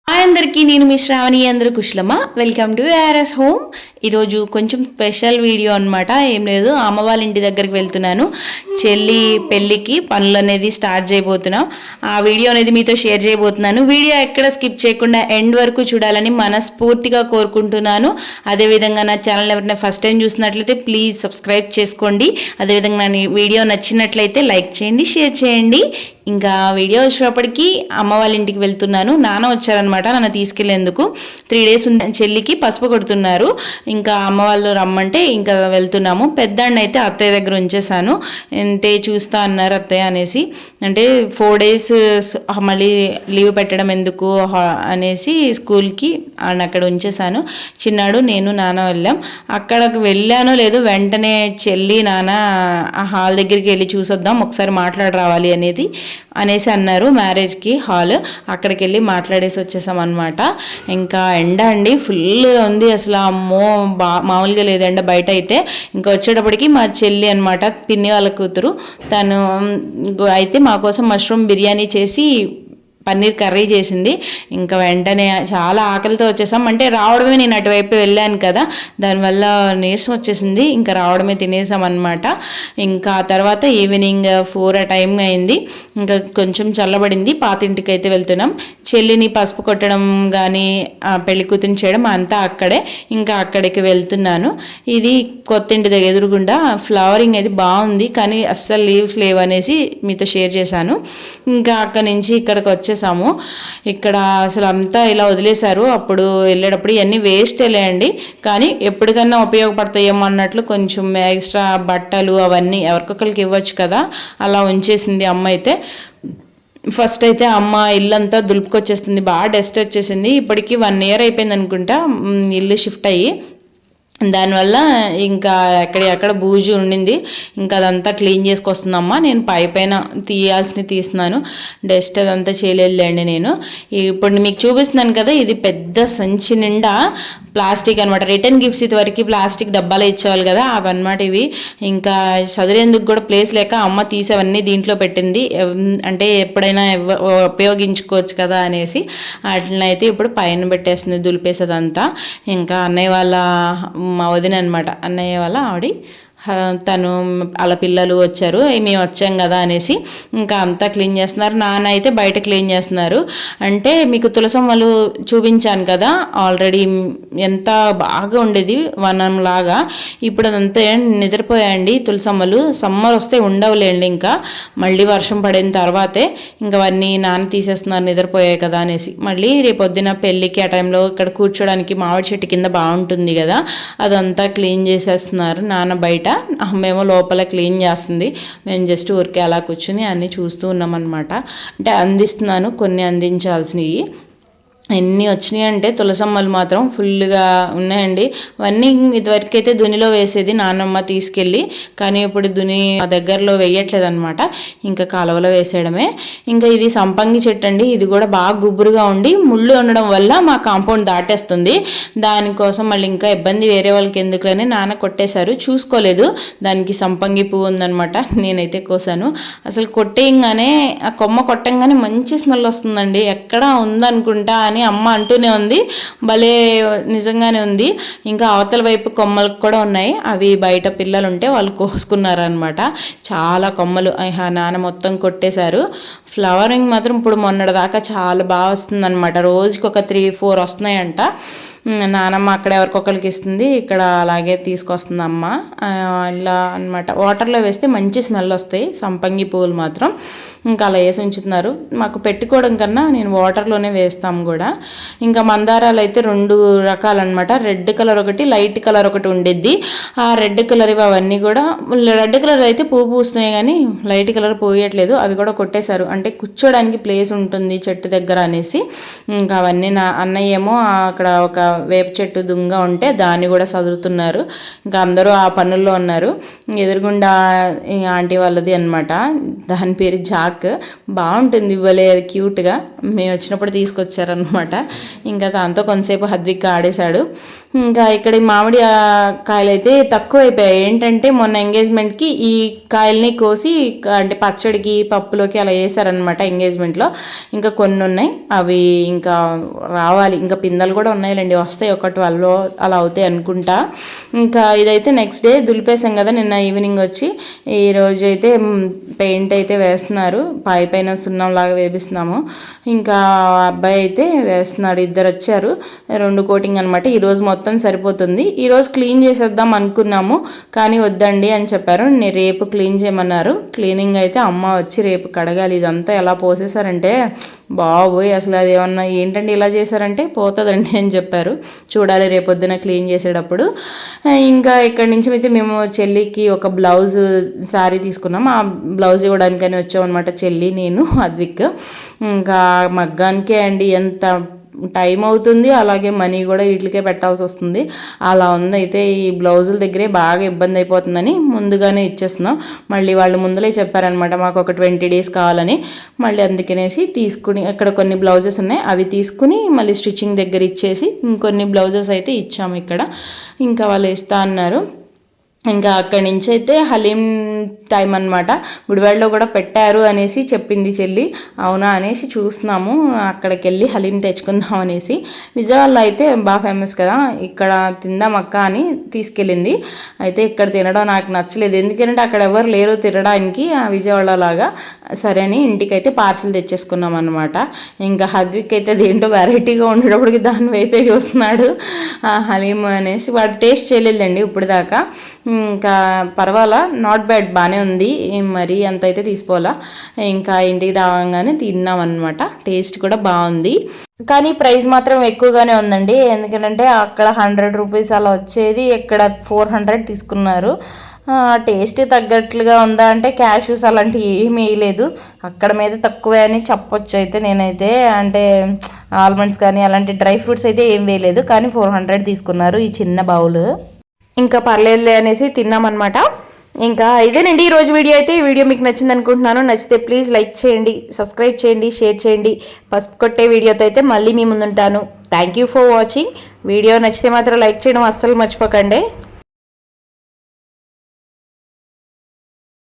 Hi అందరికీ, నేను మీ శ్రావణి. అందరూ కుశలమా? Welcome to ARS home. ఈరోజు కొంచెం స్పెషల్ వీడియో అనమాట. ఏం లేదు, అమ్మ వాళ్ళ ఇంటి దగ్గరికి వెళ్తున్నాను. చెల్లి పెళ్ళికి పనులు అనేది స్టార్ట్ చేయబోతున్నాం. ఆ వీడియో అనేది మీతో షేర్ చేయబోతున్నాను. వీడియో ఎక్కడ స్కిప్ చేయకుండా ఎండ్ వరకు చూడాలని మనస్ఫూర్తిగా కోరుకుంటున్నాను. అదేవిధంగా నా ఛానల్ ఎవరైనా ఫస్ట్ టైం చూసినట్లయితే ప్లీజ్ సబ్స్క్రైబ్ చేసుకోండి. అదేవిధంగా నా వీడియో నచ్చినట్లయితే లైక్ చేయండి, షేర్ చేయండి. ఇంకా వీడియో వచ్చినప్పటికీ అమ్మ వాళ్ళ ఇంటికి వెళ్తున్నాను. నాన్న వచ్చారనమాట నన్ను తీసుకెళ్లేందుకు. 3 days చెల్లికి పసుపు కొడుతున్నారు. ఇంకా అమ్మ వాళ్ళు రమ్మంటే ఇంకా వెళ్తున్నాము. పెద్దాన్ని అయితే అత్తయ్య దగ్గర ఉంచేసాను. అంటే చూస్తా అన్నారు అత్తయ్య అనేసి. అంటే 4 days మళ్ళీ లీవ్ పెట్టడం ఎందుకు అనేసి స్కూల్కి అక్కడ ఉంచేసాను. చిన్నాడు నేను నాన్న వెళ్ళాం. అక్కడికి వెళ్ళానో లేదో వెంటనే చెల్లి నాన్న ఆ హాల్ దగ్గరికి వెళ్ళి చూసొద్దాం, ఒకసారి మాట్లాడి రావాలి అనేసి అన్నారు. మ్యారేజ్కి హాల్ అక్కడికి వెళ్ళి మాట్లాడేసి వచ్చేసాం అనమాట. ఇంకా ఎండ అండి ఫుల్ ఉంది అసలు. అమ్మో మామూలుగా లేదు ఎండ బయట అయితే. ఇంకా వచ్చేటప్పటికి మా చెల్లి అనమాట, పిన్ని వాళ్ళ కూతురు, తను అయితే మా కోసం మష్రూమ్ బిర్యానీ చేసి పన్నీర్ కర్రీ చేసింది. ఇంకా వెంటనే చాలా ఆకలితో వచ్చేసాం. అంటే రావడమే, నేను అటువైపు వెళ్ళాను కదా, దానివల్ల నీరసం వచ్చేసింది. ఇంకా రావడమే తినేసాం అనమాట. ఇంకా తర్వాత ఈవినింగ్ 4 ఆ టైం అయింది. ఇంకా కొంచెం చల్లబడింది. పాతింటికి అయితే వెళ్తున్నాం. చెల్లిని పసుపు కొట్టడం కానీ పెళ్లి కూతురిని చేయడం అంతా అక్కడే. ఇంకా అక్కడికి వెళ్తున్నాను. ఇది కొత్తింటి దగ్గర ఎదురుగుండా ఫ్లవరింగ్ అది బాగుంది, కానీ అస్సలు లీవ్స్ లేవనేసి మీతో షేర్ చేశాను. ఇంకా అక్కడి నుంచి ఇక్కడికి వచ్చేసాము. ఇక్కడ అసలు అంతా ఇలా వదిలేశారు. అప్పుడు వెళ్ళేటప్పుడు ఇవన్నీ వేస్ట్ వెళ్ళేయండి, కానీ ఎప్పటికన్నా ఉపయోగపడతాయేమో అన్నట్లు కొంచెం ఎక్స్ట్రా బట్టలు అవన్నీ ఎవరికొకరికి ఇవ్వచ్చు కదా, అలా ఉంచేసింది అమ్మ అయితే. ఫస్ట్ అయితే అమ్మ ఇల్లంతా దులుపుకొచ్చేస్తుంది, బాగా డస్ట్ వచ్చేసింది. ఇప్పటికి 1 year అయిపోయింది అనుకుంటా ఇల్లు షిఫ్ట్ అయ్యి. దానివల్ల ఇంకా ఎక్కడ బూజు ఉండింది. ఇంకా అదంతా క్లీన్ చేసుకొస్తుందమ్మా. నేను పైన తీయాల్సినవి తీస్తున్నాను. డస్ట్ అదంతా చేయలేదులేండి నేను. ఇప్పుడు మీకు చూపిస్తున్నాను కదా, ఇది పెద్ద సంచి నిండా ప్లాస్టిక్ అనమాట. రిటర్న్ గిఫ్ట్స్ ఇదివరకు ప్లాస్టిక్ డబ్బాలు ఇచ్చేవాళ్ళు కదా, అవన్నమాట ఇవి. ఇంకా చదివేందుకు కూడా ప్లేస్ లేక అమ్మ తీసేవన్నీ దీంట్లో పెట్టింది. అంటే ఎప్పుడైనా ఉపయోగించుకోవచ్చు కదా అనేసి అట్లనైతే ఇప్పుడు పైన పెట్టేస్తుంది, దులిపేసేదంతా. ఇంకా అన్నయ్య వాళ్ళ మా వదిన అనమాట, అన్నయ్య వాళ్ళ ఆవిడ, తను వాళ్ళ పిల్లలు వచ్చారు, మేము వచ్చాం కదా అనేసి ఇంకా అంతా క్లీన్ చేస్తున్నారు. నాన్న అయితే బయట క్లీన్ చేస్తున్నారు. అంటే మీకు తులసమ్మలు చూపించాను కదా ఆల్రెడీ, ఎంత బాగా ఉండేది వనంలాగా. ఇప్పుడు అదంతా నిద్రపోయాయండి తులసమ్మలు. సమ్మర్ వస్తే ఉండవులేండి, ఇంకా మళ్ళీ వర్షం పడిన తర్వాతే ఇంకా అవన్నీ నాన్న తీసేస్తున్నారు, నిద్రపోయాయి కదా అనేసి. మళ్ళీ రేపొద్దున పెళ్ళికి ఆ టైంలో ఇక్కడ కూర్చోడానికి మామిడి చెట్టు కింద బాగుంటుంది కదా, అదంతా క్లీన్ చేసేస్తున్నారు నాన్న బయట, అమ్మేమో లోపల క్లీన్ చేస్తుంది. మేము జస్ట్ ఊరికే అలా కూర్చుని అన్నీ చూస్తూ ఉన్నాం అనమాట. అంటే అందిస్తున్నాను, కొన్ని అందించాల్సినవి. ఎన్ని వచ్చినాయి అంటే తులసమ్మలు మాత్రం ఫుల్గా ఉన్నాయండి. అవన్నీ ఇదివరకైతే దునిలో వేసేది నాన్నమ్మ తీసుకెళ్ళి, కానీ ఇప్పుడు దుని దగ్గరలో వేయట్లేదు అనమాట, ఇంకా కాలువలో వేసేయడమే. ఇంకా ఇది సంపంగి చెట్టు అండి. ఇది కూడా బాగా గుబురుగా ఉండి ముళ్ళు ఉండడం వల్ల మా కాంపౌండ్ దాటేస్తుంది. దానికోసం మళ్ళీ ఇంకా ఇబ్బంది వేరే వాళ్ళకి ఎందుకులని నాన్న కొట్టేశారు, చూసుకోలేదు. దానికి సంపంగి పువ్వు ఉందనమాట, నేనైతే కోసాను. అసలు కొట్టేయంగానే ఆ కొమ్మ కొట్టంగానే మంచి స్మెల్ వస్తుందండి. ఎక్కడ ఉందనుకుంటా అని అమ్మ అంటూనే ఉంది. భలే నిజంగానే ఉంది. ఇంకా అవతల వైపు కొమ్మలు కూడా ఉన్నాయి. అవి బయట పిల్లలు ఉంటే వాళ్ళు కోసుకున్నారనమాట. చాలా కొమ్మలు నాన్న మొత్తం కొట్టేశారు. ఫ్లవరింగ్ మాత్రం ఇప్పుడు మొన్నటిదాకా చాలా బాగా వస్తుందన్నమాట. రోజుకి ఒక 3-4 వస్తున్నాయంట. నానమ్మ అక్కడ ఎవరికొకరికి ఇస్తుంది, ఇక్కడ అలాగే తీసుకొస్తుంది అమ్మ. ఇలా అనమాట. వాటర్లో వేస్తే మంచి స్మెల్ వస్తాయి సంపంగి పువ్వులు మాత్రం. ఇంకా అలా వేసి ఉంచుతున్నారు. మాకు పెట్టుకోవడం కన్నా నేను వాటర్లోనే వేస్తాము కూడా. ఇంకా మందారాలు అయితే 2 రకాలన్నమాట. రెడ్ కలర్ ఒకటి, లైట్ కలర్ ఒకటి ఉండిద్ది. ఆ రెడ్ కలర్ అవన్నీ కూడా, రెడ్ కలర్ అయితే పువ్వు పూస్తున్నాయి కానీ లైట్ కలర్ పూయట్లేదు. అవి కూడా కొట్టేశారు, అంటే కూర్చోడానికి ప్లేస్ ఉంటుంది చెట్టు దగ్గర అనేసి. ఇంకా అవన్నీ నా అన్నయ్య ఏమో అక్కడ ఒక వేప చెట్టు దుంగ ఉంటే దాన్ని కూడా సదురుతున్నారు. ఇంకా అందరూ ఆ పనుల్లో ఉన్నారు. ఎదురుగుండా ఆంటీ వాళ్ళది అనమాట, దాని పేరు జాక్. బాగుంటుంది ఇవ్వలే, అది క్యూట్గా మేము వచ్చినప్పుడు తీసుకొచ్చారనమాట. ఇంకా దాంతో కొంతసేపు హద్విక్ ఆడేశాడు. ఇంకా ఇక్కడ మామిడి కాయలు అయితే తక్కువ అయిపోయాయి. ఏంటంటే మొన్న ఎంగేజ్మెంట్కి ఈ కాయల్ని కోసి అంటే పచ్చడికి పప్పులోకి అలా వేసారనమాట ఎంగేజ్మెంట్లో. ఇంకా కొన్ని ఉన్నాయి, అవి ఇంకా రావాలి. ఇంకా పిందెలు కూడా ఉన్నాయిలేండి, వస్తాయి ఒక 12 అలా అవుతాయి అనుకుంటా. ఇంకా ఇదైతే నెక్స్ట్ డే దులిపేసాం కదా నిన్న ఈవినింగ్ వచ్చి. ఈరోజు అయితే పెయింట్ అయితే వేస్తున్నారు, పైన సున్నంలాగా వేపిస్తున్నాము. ఇంకా అబ్బాయి అయితే వేస్తున్నాడు, ఇద్దరు వచ్చారు, 2 కోటింగ్ అనమాట. ఈరోజు మొత్తం సరిపోతుంది. ఈరోజు క్లీన్ చేసేద్దాం అనుకున్నాము కానీ వద్దండి అని చెప్పారు. రేపు క్లీన్ చేయమన్నారు. క్లీనింగ్ అయితే అమ్మ వచ్చి రేపు కడగాలి. ఇదంతా ఎలా పోసేసారంటే బాబోయ్, అసలు అది ఏమన్నా ఏంటంటే ఇలా చేశారంటే పోతుందండి అని చెప్పారు. చూడాలి రేపొద్దున క్లీన్ చేసేటప్పుడు. ఇంకా ఇక్కడి నుంచి అయితే మేము చెల్లికి ఒక బ్లౌజ్ శారీ తీసుకున్నాం. ఆ బ్లౌజ్ ఇవ్వడానికని వచ్చాం అనమాట, చెల్లి నేను అద్విక్. ఇంకా మగ్గానికే అండి ఎంత టైం అవుతుంది, అలాగే మనీ కూడా వీటికే పెట్టాల్సి వస్తుంది. అలా ఉంది. అయితే ఈ బ్లౌజుల దగ్గరే బాగా ఇబ్బంది అయిపోతుందని ముందుగానే ఇచ్చేస్తున్నాం. మళ్ళీ వాళ్ళు ముందులే చెప్పారనమాట మాకు ఒక 20 days కావాలని. మళ్ళీ అందుకనేసి తీసుకుని అక్కడ కొన్ని బ్లౌజెస్ ఉన్నాయి, అవి తీసుకుని మళ్ళీ స్టిచ్చింగ్ దగ్గర ఇచ్చేసి ఇంకొన్ని బ్లౌజెస్ అయితే ఇచ్చాము ఇక్కడ. ఇంకా వాళ్ళు ఇస్తా అన్నారు. ఇంకా అక్కడి నుంచి అయితే హలీం టైం అనమాట. గుడివాడలో కూడా పెట్టారు అనేసి చెప్పింది చెల్లి. అవునా అనేసి చూస్తున్నాము, అక్కడికి వెళ్ళి హలీం తెచ్చుకుందాం అనేసి. విజయవాడలో అయితే బాగా ఫేమస్ కదా, ఇక్కడ తిందాం అక్క అని తీసుకెళ్ళింది. అయితే ఇక్కడ తినడం నాకు నచ్చలేదు, ఎందుకంటే అక్కడ ఎవరు లేరు తినడానికి విజయవాడలో లాగా. సరే అని ఇంటికైతే పార్సిల్ తెచ్చేసుకున్నాం అనమాట. ఇంకా హద్విక్ అయితే దేంట్లో వెరైటీగా ఉండేటప్పటికి దాని వైపే చూస్తున్నాడు హలీం అనేసి. వాడు టేస్ట్ చేయలేదండి ఇప్పుడు దాకా. ఇంకా పర్వాలా, నాట్ బ్యాడ్, బాగానే ఉంది, మరి అంత అయితే తీసుకోవాలా. ఇంకా ఇంటికి రాగానే తిన్నామన్నమాట. టేస్ట్ కూడా బాగుంది కానీ ప్రైస్ మాత్రం ఎక్కువగానే ఉందండి. ఎందుకంటే అక్కడ 100 రూపీస్ అలా వచ్చేది, ఇక్కడ 400 తీసుకున్నారు. టేస్ట్ తగ్గట్లుగా ఉందా అంటే క్యాష్యూస్ అలాంటివి ఏమీ వేయలేదు. అక్కడ మీద తక్కువే అని చెప్పొచ్చు. అయితే నేనైతే అంటే ఆల్మండ్స్ కానీ అలాంటి డ్రై ఫ్రూట్స్ అయితే ఏం వేయలేదు, కానీ 400 తీసుకున్నారు ఈ చిన్న బౌల్. ఇంకా పర్లేదులే అనేసి తిన్నామన్నమాట. ఇంకా ఇదేనండి ఈరోజు వీడియో అయితే. ఈ వీడియో మీకు నచ్చింది అనుకుంటున్నాను. నచ్చితే ప్లీజ్ లైక్ చేయండి, సబ్స్క్రైబ్ చేయండి, షేర్ చేయండి. పసుపు కొట్టే వీడియోతో అయితే మళ్ళీ మీ ముందుంటాను. Thank you for watching. Video నచ్చితే మాత్రం లైక్ చేయడం అస్సలు మర్చిపోకండి.